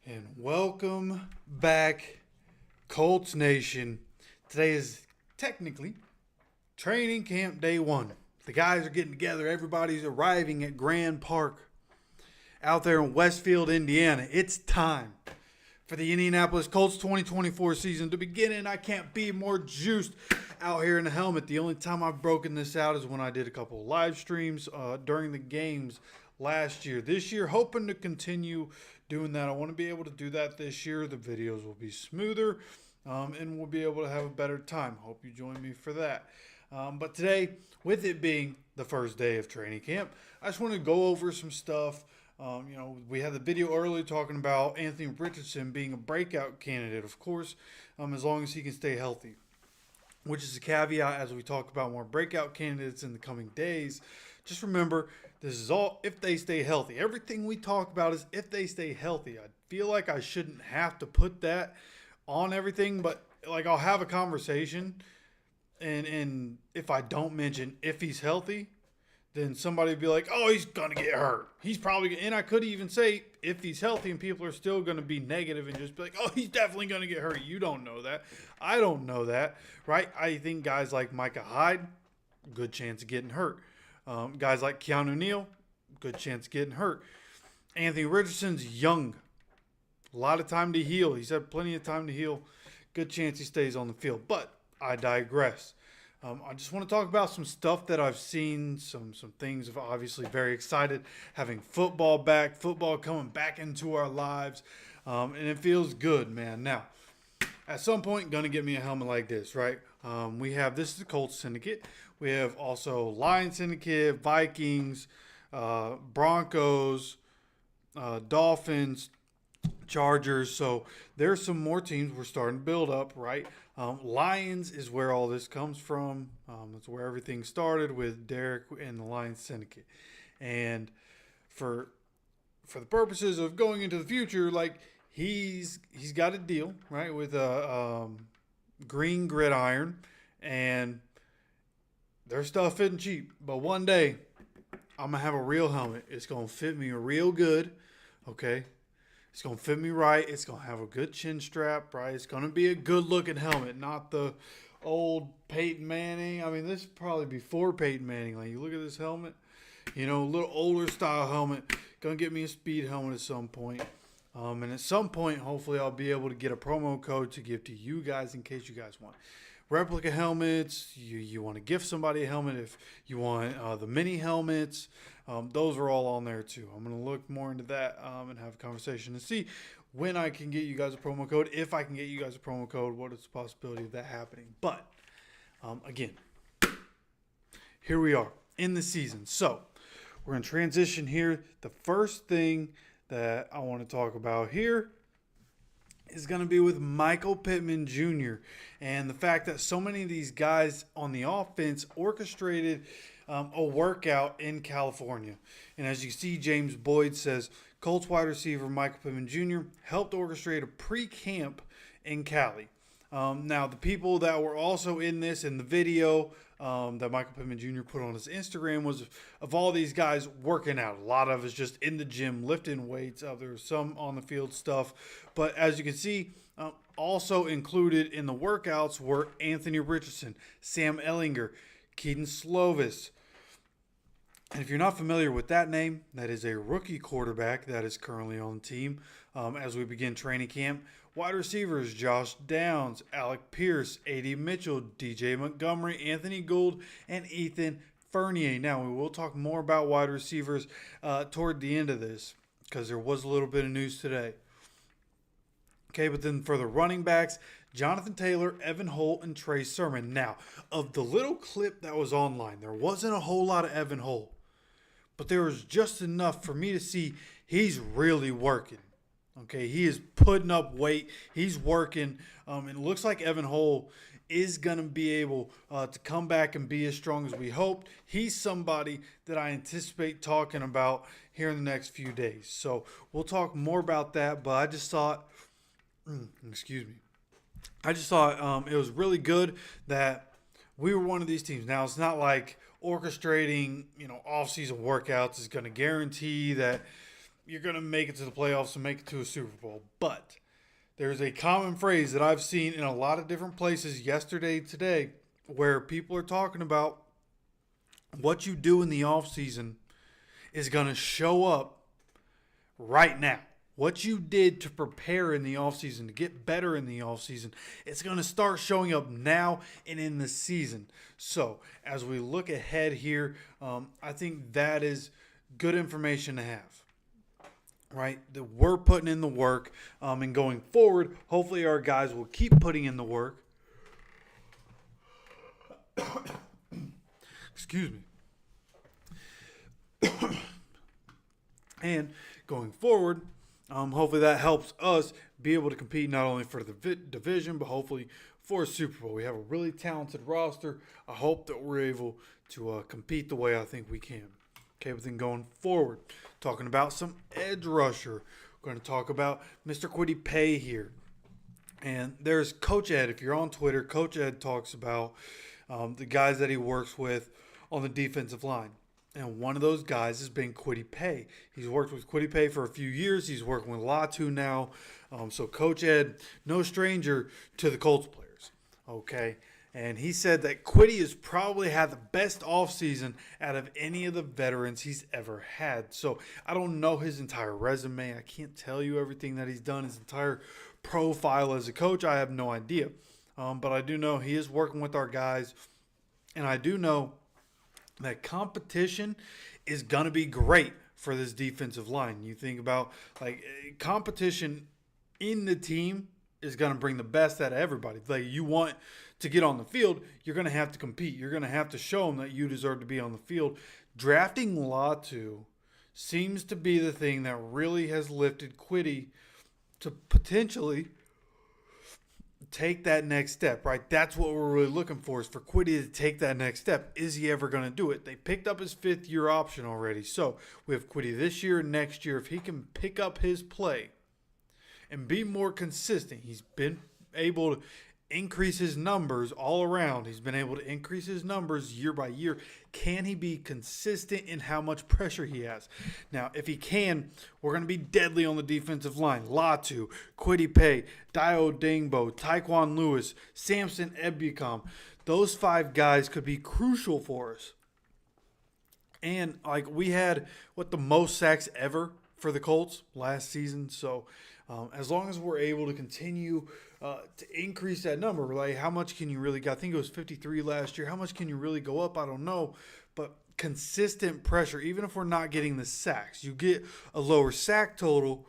And welcome back, Colts Nation. Today is technically training camp day one. The guys are getting together. Everybody's arriving at Grand Park out there in Westfield, Indiana. It's time for the Indianapolis Colts 2024 season to begin, and I can't be more juiced out here in the helmet. The only time I've broken this out is when I did a couple of live streams during the games last year. This year, hoping to continue doing that. I want to be able to do that this year. The videos will be smoother, and we'll be able to have a better time. Hope you join me for that. But today, with it being the first day of training camp, I just want to go over some stuff. We had the video earlier talking about Anthony Richardson being a breakout candidate, of course, as long as he can stay healthy, which is a caveat as we talk about more breakout candidates in the coming days. Just remember, this is all if they stay healthy. Everything we talk about is if they stay healthy. I feel like I shouldn't have to put that on everything, but like I'll have a conversation, and if I don't mention if he's healthy, then somebody would be like, oh, he's going to get hurt. He's probably, and I could even say if he's healthy, and people are still going to be negative and just be like, oh, he's definitely going to get hurt. You don't know that. I don't know that, right? I think guys like Micah Hyde, good chance of getting hurt. Guys like Keanu Neal, good chance of getting hurt. Anthony Richardson's young. A lot of time to heal. He's had plenty of time to heal. Good chance he stays on the field. But I digress. I just want to talk about some stuff that I've seen, some things. I'm obviously very excited having football back, football coming back into our lives, and it feels good, man. Now, at some point, going to get me a helmet like this, right? This is the Colts Syndicate. We have also Lion Syndicate, Vikings, Broncos, Dolphins, Chargers. So there's some more teams we're starting to build up, right? Lions is where all this comes from. That's where everything started with Derek and the Lions Syndicate. And for the purposes of going into the future, like he's got a deal, right, with a green gridiron, and their stuff isn't cheap. But one day I'm gonna have a real helmet. It's gonna fit me real good, okay? It's going to fit me right. It's going to have a good chin strap, right? It's going to be a good-looking helmet, not the old Peyton Manning. I mean, this is probably before Peyton Manning. Like, you look at this helmet, a little older style helmet. Going to get me a speed helmet at some point. And at some point, hopefully, I'll be able to get a promo code to give to you guys in case you guys want replica helmets. You want to gift somebody a helmet if you want the mini helmets. Those are all on there too. I'm going to look more into that and have a conversation and see when I can get you guys a promo code. If I can get you guys a promo code, what is the possibility of that happening? But again, here we are in the season. So we're going to transition here. The first thing that I want to talk about here is going to be with Michael Pittman Jr. and the fact that so many of these guys on the offense orchestrated a workout in California. And as you see, James Boyd says, Colts wide receiver Michael Pittman Jr. helped orchestrate a pre-camp in Cali. Now, the people that were also in this in the video that Michael Pittman Jr. put on his Instagram was of all these guys working out. A lot of it's just in the gym lifting weights. There was some on the field stuff. But as you can see, also included in the workouts were Anthony Richardson, Sam Ehlinger, Keaton Slovis. And if you're not familiar with that name, that is a rookie quarterback that is currently on the team as we begin training camp. Wide receivers, Josh Downs, Alec Pierce, A.D. Mitchell, D.J. Montgomery, Anthony Gould, and Ethan Fournier. Now, we will talk more about wide receivers toward the end of this because there was a little bit of news today. Okay, but then for the running backs, Jonathan Taylor, Evan Holt, and Trey Sermon. Now, of the little clip that was online, there wasn't a whole lot of Evan Holt, but there was just enough for me to see he's really working. Okay, he is putting up weight. He's working. And it looks like Evan Holt is going to be able to come back and be as strong as we hoped. He's somebody that I anticipate talking about here in the next few days. So we'll talk more about that. But I just thought, it was really good that we were one of these teams. Now, it's not like orchestrating, off-season workouts is going to guarantee that you're going to make it to the playoffs and make it to a Super Bowl. But there's a common phrase that I've seen in a lot of different places yesterday, today, where people are talking about what you do in the offseason is going to show up right now. What you did to prepare in the offseason, to get better in the offseason, it's going to start showing up now and in the season. So as we look ahead here, I think that is good information to have. Right? That we're putting in the work, and going forward, hopefully our guys will keep putting in the work. Excuse me. And going forward, hopefully that helps us be able to compete not only for the division, but hopefully for a Super Bowl. We have a really talented roster. I hope that we're able to compete the way I think we can. Okay, but then going forward, talking about some edge rusher. We're going to talk about Mr. Kwity Paye here. And there's Coach Ed. If you're on Twitter, Coach Ed talks about the guys that he works with on the defensive line. And one of those guys has been Kwity Paye. He's worked with Kwity Paye for a few years. He's working with Latu now. So Coach Ed, no stranger to the Colts players. Okay. And he said that Kwity has probably had the best offseason out of any of the veterans he's ever had. So I don't know his entire resume. I can't tell you everything that he's done, his entire profile as a coach. I have no idea. But I do know he is working with our guys. And I do know that competition is going to be great for this defensive line. You think about like competition in the team is going to bring the best out of everybody. Like you want to get on the field, you're going to have to compete. You're going to have to show them that you deserve to be on the field. Drafting Latu seems to be the thing that really has lifted Kwity to potentially take that next step, right? That's what we're really looking for, is for Kwity to take that next step. Is he ever going to do it? They picked up his 5th-year option already. So we have Kwity this year and next year. If he can pick up his play and be more consistent, he's been able to increase his numbers all around. He's been able to increase his numbers year by year. Can he be consistent in how much pressure he has? Now, if he can, we're going to be deadly on the defensive line. Latu, Kwity Paye, Dio Dingbo, Taekwon Lewis, Samson Ebukam. Those 5 guys could be crucial for us. And like we had the most sacks ever for the Colts last season. So as long as we're able to continue to increase that number, like how much can you really go? I think it was 53 last year. How much can you really go up? I don't know. But consistent pressure, even if we're not getting the sacks, you get a lower sack total.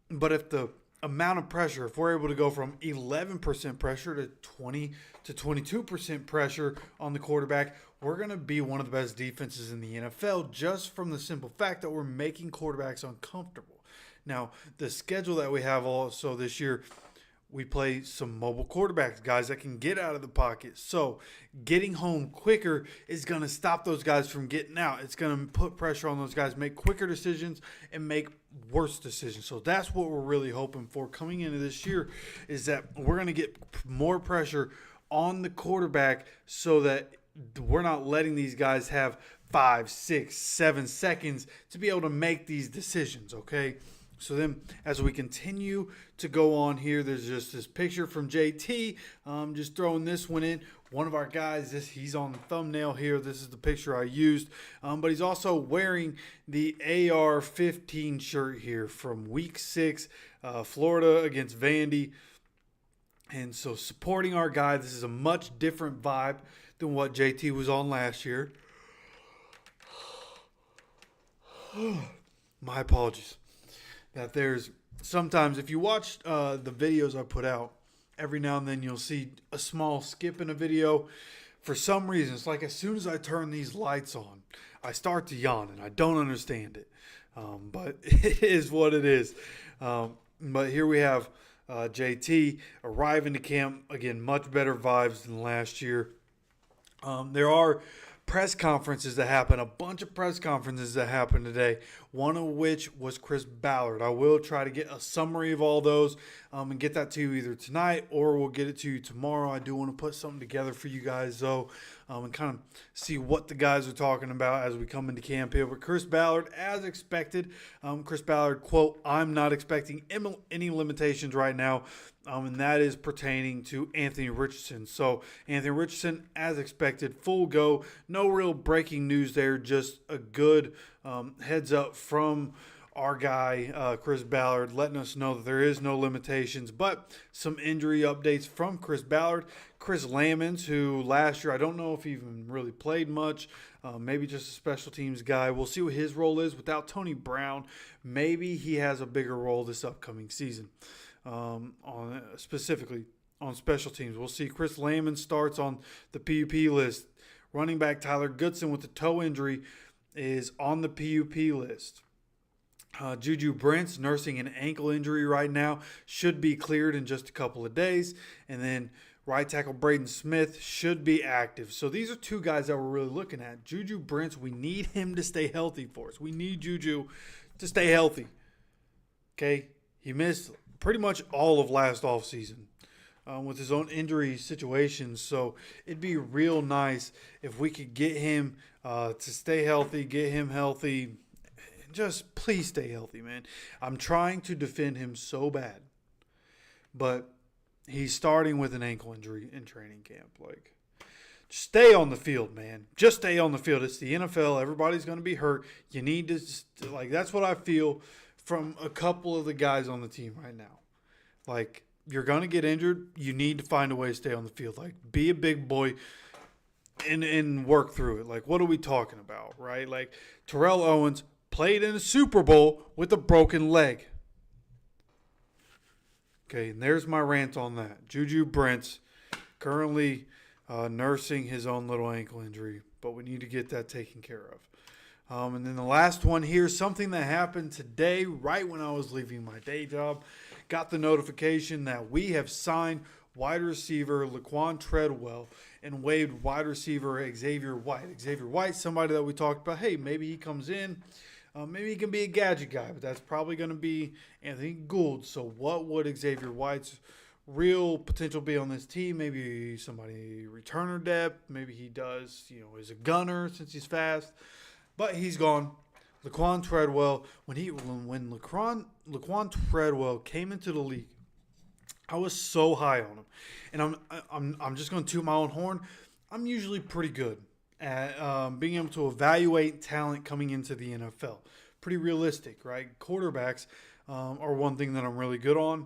But if the amount of pressure, if we're able to go from 11% pressure to 20 to 22% pressure on the quarterback, we're going to be one of the best defenses in the NFL, just from the simple fact that we're making quarterbacks uncomfortable. Now, the schedule that we have also this year, we play some mobile quarterbacks, guys that can get out of the pocket. So getting home quicker is going to stop those guys from getting out. It's going to put pressure on those guys, make quicker decisions and make worse decisions. So that's what we're really hoping for coming into this year, is that we're going to get more pressure on the quarterback so that we're not letting these guys have 5, 6, 7 seconds to be able to make these decisions, okay? So then as we continue to go on here, there's just this picture from JT. Just throwing this one in. One of our guys, he's on the thumbnail here. This is the picture I used. But he's also wearing the AR-15 shirt here from Week 6, Florida against Vandy. And so supporting our guy, this is a much different vibe than what JT was on last year. My apologies. That there's sometimes, if you watch the videos I put out, every now and then you'll see a small skip in a video. For some reason, it's like as soon as I turn these lights on, I start to yawn, and I don't understand it. But it is what it is. But here we have JT arriving to camp. Again, much better vibes than last year. There are press conferences that happen, a bunch of press conferences that happen today. one of which was Chris Ballard. I will try to get a summary of all those and get that to you either tonight or we'll get it to you tomorrow. I do want to put something together for you guys, though, and kind of see what the guys are talking about as we come into camp here. But Chris Ballard, as expected, Chris Ballard, quote, "I'm not expecting any limitations right now," and that is pertaining to Anthony Richardson. So Anthony Richardson, as expected, full go. No real breaking news there, just a good heads up from our guy, Chris Ballard, letting us know that there is no limitations, but some injury updates from Chris Ballard. Chris Lamons, who last year, I don't know if he even really played much, maybe just a special teams guy. We'll see what his role is. Without Tony Brown, maybe he has a bigger role this upcoming season, specifically on special teams. We'll see. Chris Lamons starts on the PUP list. Running back Tyler Goodson with the toe injury is on the PUP list. Juju Brents nursing an ankle injury right now, should be cleared in just a couple of days. And then right tackle Braden Smith should be active. So these are two guys that we're really looking at. Juju Brents, we need him to stay healthy for us. We need Juju to stay healthy. Okay? He missed pretty much all of last offseason with his own injury situations. So it'd be real nice if we could get him to stay healthy, get him healthy. Just please stay healthy, man. I'm trying to defend him so bad. But he's starting with an ankle injury in training camp. Like, just stay on the field, man. Just stay on the field. It's the NFL. Everybody's going to be hurt. You need to, like, that's what I feel from a couple of the guys on the team right now. Like, you're going to get injured. You need to find a way to stay on the field. Like, be a big boy and work through it. Like, what are we talking about, right? Like, Terrell Owens played in a Super Bowl with a broken leg. Okay, and there's my rant on that. Juju Brents currently nursing his own little ankle injury, but we need to get that taken care of. And then the last one here, something that happened today right when I was leaving my day job. Got the notification that we have signed wide receiver Laquan Treadwell and waived wide receiver Xavier White. Xavier White, somebody that we talked about, hey, maybe he comes in. Maybe he can be a gadget guy, but that's probably going to be Anthony Gould. So what would Xavier White's real potential be on this team? Maybe somebody returner depth. Maybe he does, is a gunner since he's fast. But he's gone. Laquan Treadwell, when Laquan Treadwell came into the league, I was so high on him. And I'm just going to toot my own horn. I'm usually pretty good at being able to evaluate talent coming into the NFL. Pretty realistic, right? Quarterbacks are one thing that I'm really good on.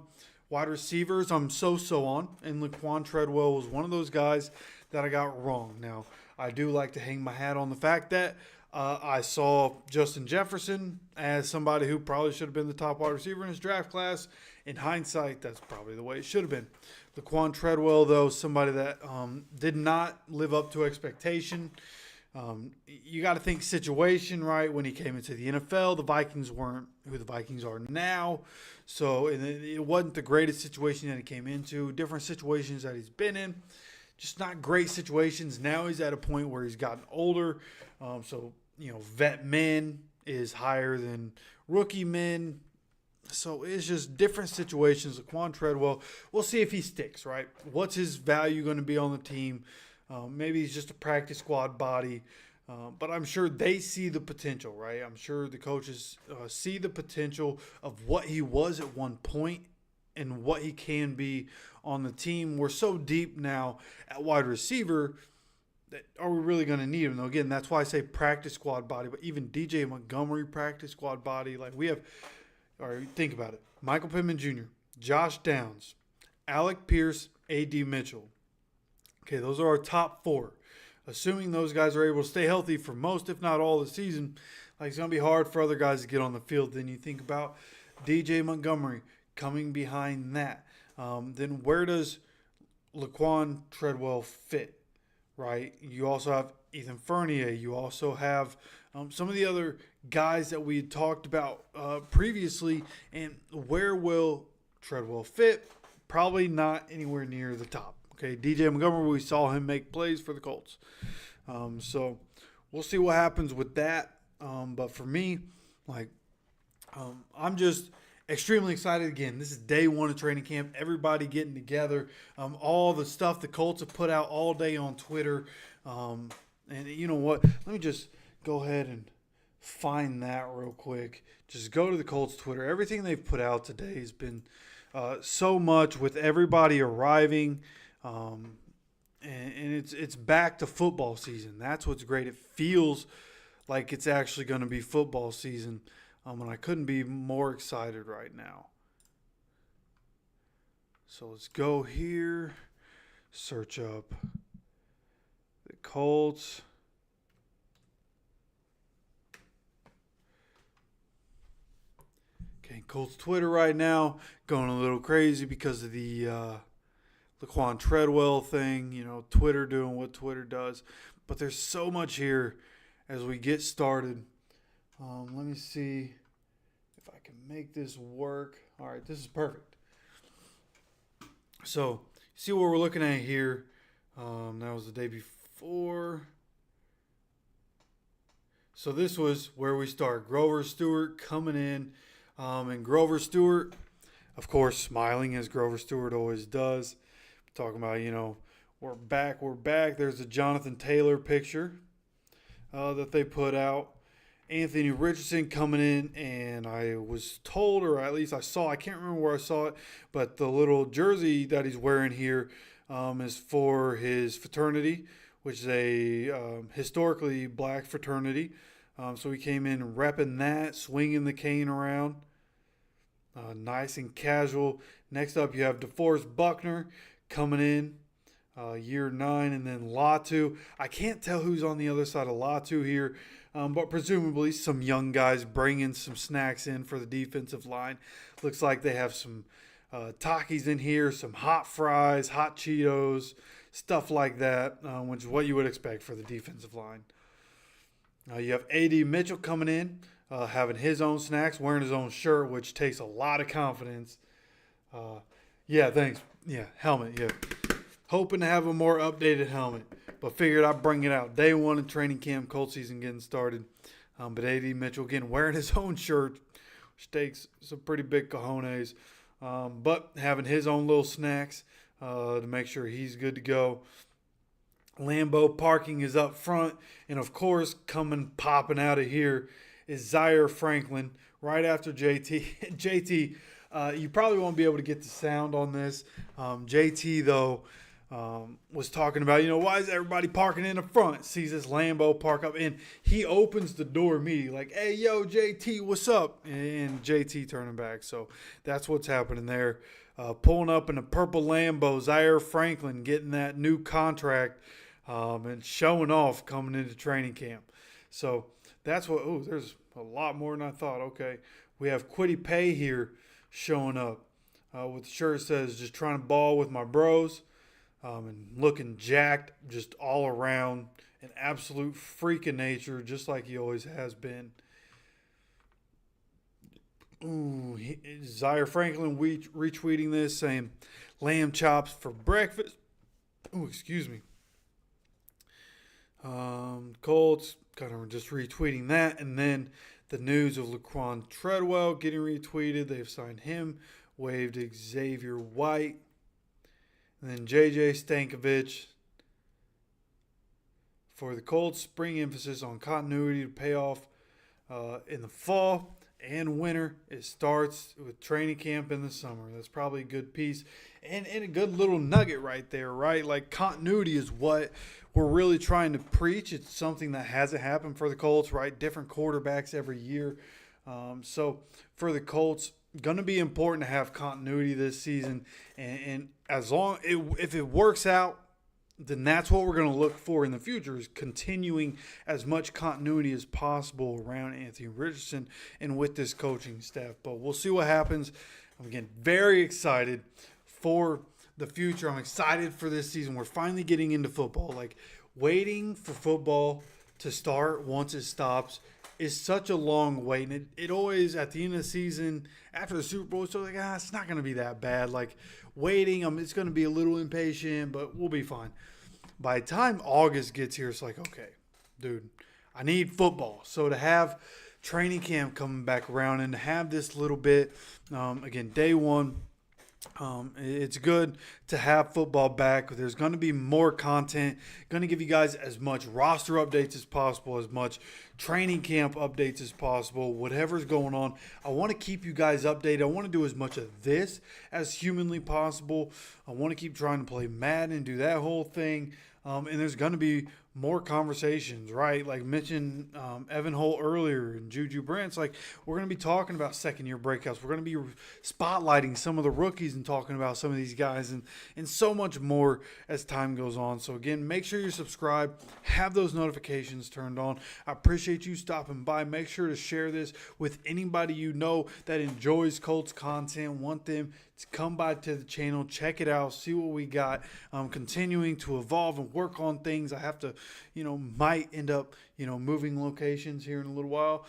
Wide receivers, I'm so on. And Laquan Treadwell was one of those guys that I got wrong. Now, I do like to hang my hat on the fact that I saw Justin Jefferson as somebody who probably should have been the top wide receiver in his draft class. In hindsight, that's probably the way it should have been. Laquan Treadwell, though, somebody that did not live up to expectation. You got to think situation, right? When he came into the NFL, the Vikings weren't who the Vikings are now. So it wasn't the greatest situation that he came into. Different situations that he's been in. Just not great situations. Now he's at a point where he's gotten older. Vet men is higher than rookie men. So it's just different situations. Laquan Treadwell, we'll see if he sticks, right? What's his value going to be on the team? Maybe he's just a practice squad body. But I'm sure they see the potential, right? I'm sure the coaches see the potential of what he was at one point and what he can be on the team. We're so deep now at wide receiver that are we really going to need him? Now, again, that's why I say practice squad body. But even DJ Montgomery, practice squad body. Like we have – all right, think about it. Michael Pittman Jr., Josh Downs, Alec Pierce, A.D. Mitchell. Okay, those are our top four. Assuming those guys are able to stay healthy for most, if not all, of the season, it's going to be hard for other guys to get on the field. Then you think about DJ Montgomery coming behind that. Then where does Laquan Treadwell fit, right? You also have Ethan Fournier. You also have some of the other guys that we had talked about previously. And where will Treadwell fit? Probably not anywhere near the top. Okay, DJ Montgomery, we saw him make plays for the Colts. So we'll see what happens with that. But for me, I'm just extremely excited. Again, this is day one of training camp. Everybody getting together. All the stuff the Colts have put out all day on Twitter. And you know what? Let me just go ahead and find that real quick. Just go to the Colts Twitter. Everything they've put out today has been so much with everybody arriving. And it's back to football season. That's what's great. It feels like it's actually going to be football season. And I couldn't be more excited right now. So let's go here, search up the Colts. Okay, Colts Twitter right now going a little crazy because of the Laquan Treadwell thing. You know, Twitter doing what Twitter does. But there's so much here as we get started. Let me see if I can make this work. All right, this is perfect. So, see what we're looking at here. That was the day before. So this was where we start. Grover Stewart coming in. And Grover Stewart, of course, smiling as Grover Stewart always does. Talking about, we're back. There's a Jonathan Taylor picture that they put out. Anthony Richardson coming in, and I was told, or at least I saw, I can't remember where I saw it, but the little jersey that he's wearing here is for his fraternity, which is a historically black fraternity. So he came in repping that, swinging the cane around. Nice and casual. Next up, you have DeForest Buckner coming in, year 9, and then Latu. I can't tell who's on the other side of Latu here. But presumably some young guys bringing some snacks in for the defensive line. Looks like they have some Takis in here, some hot fries, hot Cheetos, stuff like that, which is what you would expect for the defensive line. You have A.D. Mitchell coming in, having his own snacks, wearing his own shirt, which takes a lot of confidence. Yeah, thanks. Yeah, helmet, yeah. Hoping to have a more updated helmet. But figured I'd bring it out. Day one of training camp, Colt season getting started. But A.D. Mitchell, again, wearing his own shirt, which takes some pretty big cojones. But having his own little snacks to make sure he's good to go. Lambeau parking is up front. And, of course, popping out of here is Zaire Franklin right after JT. JT, you probably won't be able to get the sound on this. JT, though, was talking about, why is everybody parking in the front? Sees this Lambo park up, and he opens the door immediately, like, hey, yo, JT, what's up? And JT turning back. So that's what's happening there. Pulling up in a purple Lambo, Zaire Franklin getting that new contract and showing off coming into training camp. So that's what, there's a lot more than I thought. Okay, we have Kwity Paye here showing up with the shirt that says, just trying to ball with my bros. And looking jacked just all around, an absolute freak of nature, just like he always has been. Zaire Franklin retweeting this, saying, lamb chops for breakfast. Excuse me. Colts kind of just retweeting that. And then the news of Laquan Treadwell getting retweeted. They've signed him, waived Xavier White. And then J.J. Stankovich for the Colts. Spring emphasis on continuity to pay off in the fall and winter. It starts with training camp in the summer. That's probably a good piece and a good little nugget right there, right? Like, continuity is what we're really trying to preach. It's something that hasn't happened for the Colts, right? Different quarterbacks every year. So for the Colts, going to be important to have continuity this season, and as long if it works out, then that's what we're going to look for in the future, is continuing as much continuity as possible around Anthony Richardson and with this coaching staff. But we'll see what happens. I'm, again, very excited for the future. I'm excited for this season. We're finally getting into football. Like, waiting for football to start once it stops is such a long wait. And it always, at the end of the season, after the Super Bowl, it's like, it's not going to be that bad. Like, waiting, it's going to be a little impatient, but we'll be fine. By the time August gets here, it's like, okay, dude, I need football. So to have training camp coming back around and to have this little bit, again, day one. It's good to have football back. There's going to be more content. Going to give you guys as much roster updates as possible, as much training camp updates as possible, whatever's going on. I want to keep you guys updated. I want to do as much of this as humanly possible. I want to keep trying to play Madden and do that whole thing. And there's going to be more conversations, right? Like mentioned Evan Holt earlier and Juju Brents. Like, we're going to be talking about second-year breakouts. We're going to be spotlighting some of the rookies and talking about some of these guys and so much more as time goes on. So, again, make sure you're subscribed. Have those notifications turned on. I appreciate you stopping by. Make sure to share this with anybody you know that enjoys Colts content. Want them to come by to the channel, check it out, see what we got. Continuing to evolve and work on things. I have to, might end up, moving locations here in a little while,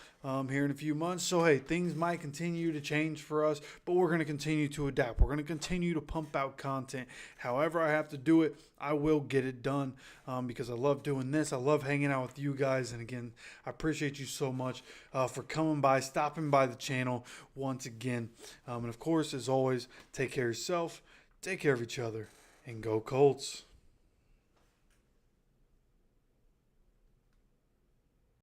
here in a few months. So, hey, things might continue to change for us, but we're going to continue to adapt. We're going to continue to pump out content. However I have to do it, I will get it done because I love doing this. I love hanging out with you guys. And, again, I appreciate you so much for coming by, stopping by the channel once again. And, of course, as always, take care of yourself, take care of each other, and go Colts.